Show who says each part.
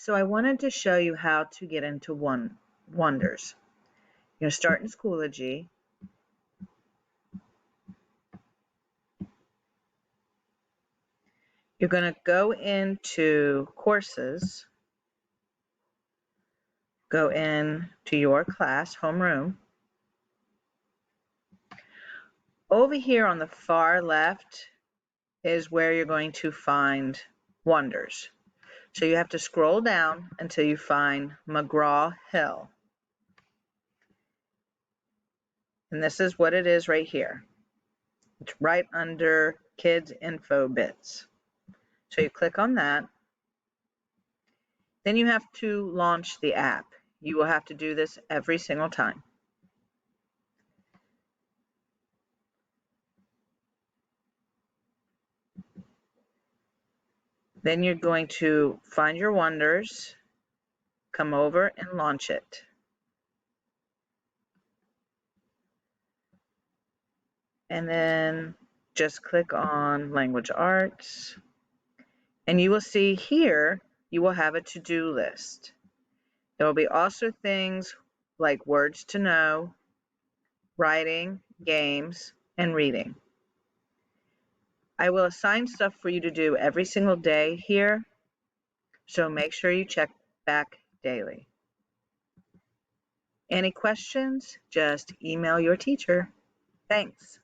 Speaker 1: So I wanted to show you how to get into Wonders. You're going to start in Schoology. You're going to go into Courses, go in to your class, homeroom. Over here on the far left is where you're going to find Wonders. So you have to scroll down until you find McGraw-Hill. And this is what it is right here. It's right under Kids Info Bits. So you click on that. Then you have to launch the app. You will have to do this every single time. Then you're going to find your Wonders, come over and launch it. And then just click on Language Arts. And you will see here, you will have a to-do list. There will be also things like words to know, writing, games, and reading. I will assign stuff for you to do every single day here, so make sure you check back daily. Any questions? Just email your teacher. Thanks.